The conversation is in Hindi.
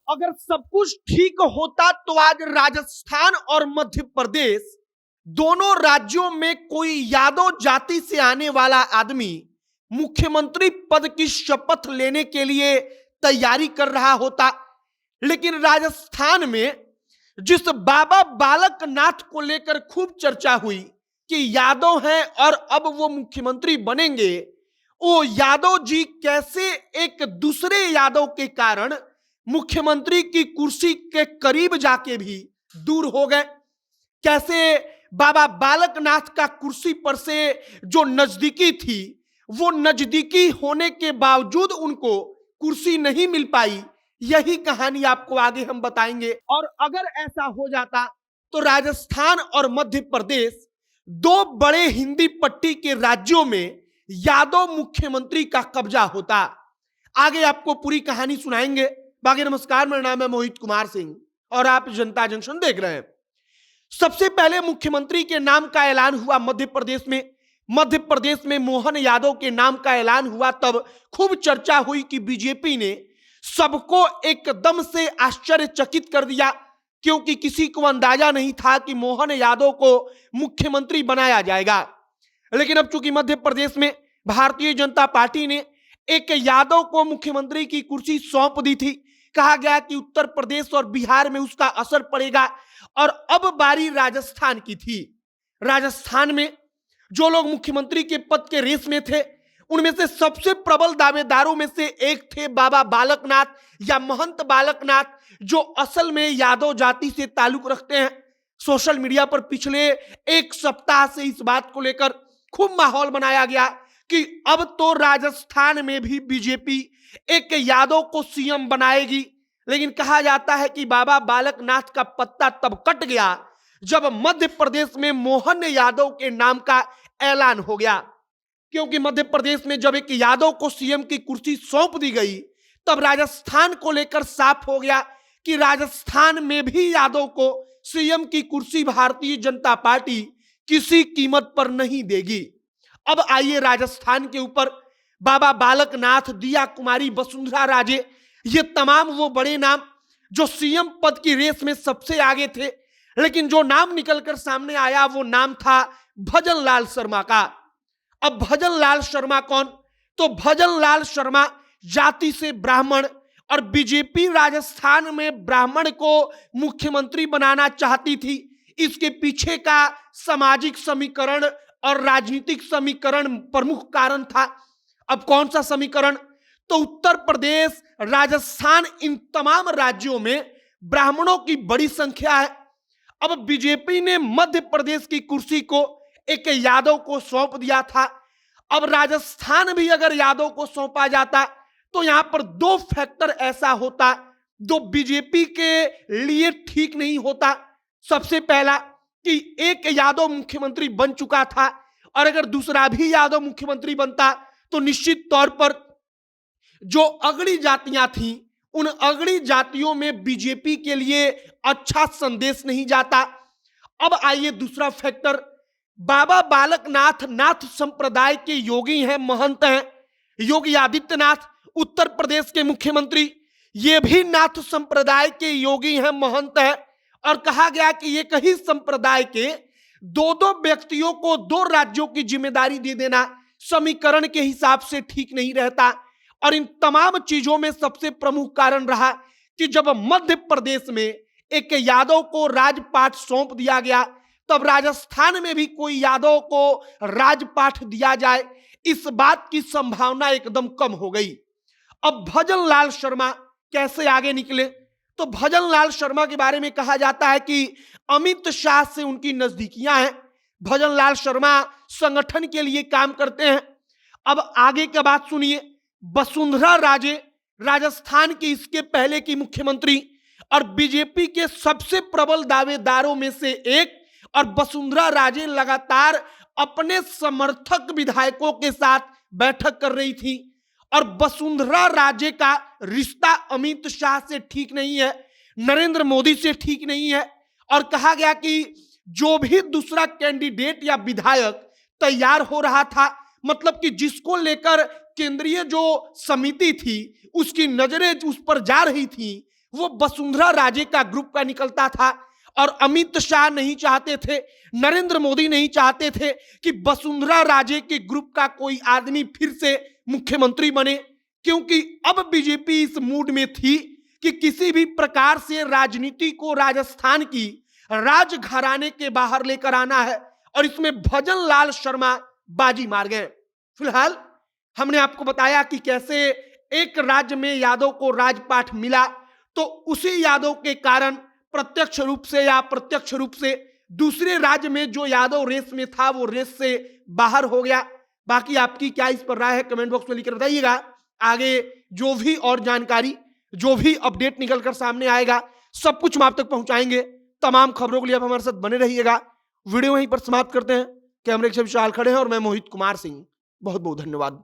अगर सब कुछ ठीक होता तो आज राजस्थान और मध्य प्रदेश दोनों राज्यों में कोई यादव जाति से आने वाला आदमी मुख्यमंत्री पद की शपथ लेने के लिए तैयारी कर रहा होता। लेकिन राजस्थान में जिस बाबा बालक नाथ को लेकर खूब चर्चा हुई कि यादव हैं और अब वो मुख्यमंत्री बनेंगे, वो यादव जी कैसे एक दूसरे यादव के कारण मुख्यमंत्री की कुर्सी के करीब जाके भी दूर हो गए। कैसे बाबा बालकनाथ का कुर्सी पर से जो नजदीकी थी, वो नजदीकी होने के बावजूद उनको कुर्सी नहीं मिल पाई। यही कहानी आपको आगे हम बताएंगे। और अगर ऐसा हो जाता तो राजस्थान और मध्य प्रदेश दो बड़े हिंदी पट्टी के राज्यों में यादव मुख्यमंत्री का कब्जा होता। आगे आपको पूरी कहानी सुनाएंगे। बाकी नमस्कार, मेरा नाम है मोहित कुमार सिंह और आप जनता जंक्शन देख रहे हैं। सबसे पहले मुख्यमंत्री के नाम का ऐलान हुआ मध्य प्रदेश में। मध्य प्रदेश में मोहन यादव के नाम का ऐलान हुआ तब खूब चर्चा हुई कि बीजेपी ने सबको एकदम से आश्चर्यचकित कर दिया, क्योंकि किसी को अंदाजा नहीं था कि मोहन यादव को मुख्यमंत्री बनाया जाएगा। लेकिन अब चूंकि मध्य प्रदेश में भारतीय जनता पार्टी ने एक यादव को मुख्यमंत्री की कुर्सी सौंप दी थी, कहा गया कि उत्तर प्रदेश और बिहार में उसका असर पड़ेगा। और अब बारी राजस्थान की थी। राजस्थान में जो लोग मुख्यमंत्री के पद के रेस में थे, उनमें से सबसे प्रबल दावेदारों में से एक थे बाबा बालकनाथ या महंत बालकनाथ, जो असल में यादव जाति से ताल्लुक रखते हैं। सोशल मीडिया पर पिछले एक सप्ताह से इस बात को लेकर खूब माहौल बनाया गया कि अब तो राजस्थान में भी बीजेपी एक यादव को सीएम बनाएगी। लेकिन कहा जाता है कि बाबा बालकनाथ का पत्ता तब कट गया जब मध्य प्रदेश में मोहन यादव के नाम का ऐलान हो गया। क्योंकि मध्य प्रदेश में जब एक यादव को सीएम की कुर्सी सौंप दी गई, तब राजस्थान को लेकर साफ हो गया कि राजस्थान में भी यादव को सीएम की कुर्सी भारतीय जनता पार्टी किसी कीमत पर नहीं देगी। अब आइए राजस्थान के ऊपर बाबा बालकनाथ, दिया कुमारी, वसुंधरा राजे, ये तमाम वो बड़े नाम जो सीएम पद की रेस में सबसे आगे थे। लेकिन जो नाम निकलकर सामने आया वो नाम था भजन लाल शर्मा का। अब भजन लाल शर्मा कौन? तो भजन लाल शर्मा जाति से ब्राह्मण, और बीजेपी राजस्थान में ब्राह्मण को मुख्यमंत्री बनाना चाहती थी। इसके पीछे का सामाजिक समीकरण और राजनीतिक समीकरण प्रमुख कारण था। अब कौन सा समीकरण? तो उत्तर प्रदेश, राजस्थान, इन तमाम राज्यों में ब्राह्मणों की बड़ी संख्या है। अब बीजेपी ने मध्य प्रदेश की कुर्सी को एक यादव को सौंप दिया था। अब राजस्थान भी अगर यादव को सौंपा जाता तो यहां पर दो फैक्टर ऐसा होता जो बीजेपी के लिए ठीक नहीं होता। सबसे पहला कि एक यादव मुख्यमंत्री बन चुका था, और अगर दूसरा भी यादव मुख्यमंत्री बनता तो निश्चित तौर पर जो अगड़ी जातियां थीं, उन अगड़ी जातियों में बीजेपी के लिए अच्छा संदेश नहीं जाता। अब आइए दूसरा फैक्टर, बाबा बालकनाथ नाथ संप्रदाय के योगी हैं, महंत हैं। योगी आदित्यनाथ उत्तर प्रदेश के मुख्यमंत्री, ये भी नाथ संप्रदाय के योगी हैं, महंत हैं। और कहा गया कि एक ही संप्रदाय के दो दो व्यक्तियों को दो राज्यों की जिम्मेदारी दे देना समीकरण के हिसाब से ठीक नहीं रहता। और इन तमाम चीजों में सबसे प्रमुख कारण रहा कि जब मध्य प्रदेश में एक यादव को राजपाट सौंप दिया गया, तब राजस्थान में भी कोई यादव को राजपाट दिया जाए, इस बात की संभावना एकदम कम हो गई। अब भजन लाल शर्मा कैसे आगे निकले? तो भजन लाल शर्मा के बारे में कहा जाता है कि अमित शाह से उनकी नजदीकियां हैं। भजन लाल शर्मा संगठन के लिए काम करते हैं। अब आगे की बात सुनिए। वसुंधरा राजे राजस्थान की इसके पहले की मुख्यमंत्री और बीजेपी के सबसे प्रबल दावेदारों में से एक, और वसुंधरा राजे लगातार अपने समर्थक विधायकों के साथ बैठक कर रही थी। और वसुंधरा राजे का रिश्ता अमित शाह से ठीक नहीं है, नरेंद्र मोदी से ठीक नहीं है। और कहा गया कि जो भी दूसरा कैंडिडेट या विधायक तैयार हो रहा था, मतलब कि जिसको लेकर केंद्रीय जो समिति थी उसकी नजरें उस पर जा रही थी, वो वसुंधरा राजे का ग्रुप का निकलता था। और अमित शाह नहीं चाहते थे, नरेंद्र मोदी नहीं चाहते थे कि वसुंधरा राजे के ग्रुप का कोई आदमी फिर से मुख्यमंत्री बने, क्योंकि अब बीजेपी इस मूड में थी कि किसी भी प्रकार से राजनीति को राजस्थान की राजघराने के बाहर लेकर आना है। और इसमें भजन लाल शर्मा बाजी मार गए। फिलहाल हमने आपको बताया कि कैसे एक राज्य में यादव को राजपाट मिला, तो उसी यादव के कारण प्रत्यक्ष रूप से या अप्रत्यक्ष रूप से दूसरे राज्य में जो यादव रेस में था वो रेस से बाहर हो गया। बाकी आपकी क्या इस पर राय है, कमेंट बॉक्स में लिखकर बताइएगा। आगे जो भी और जानकारी, जो भी अपडेट निकलकर सामने आएगा, सब कुछ हम आप तक पहुंचाएंगे। तमाम खबरों के लिए आप हमारे साथ बने रहिएगा। वीडियो वहीं पर समाप्त करते हैं। कैमरे के विशाल खड़े हैं और मैं मोहित कुमार सिंह। बहुत बहुत धन्यवाद।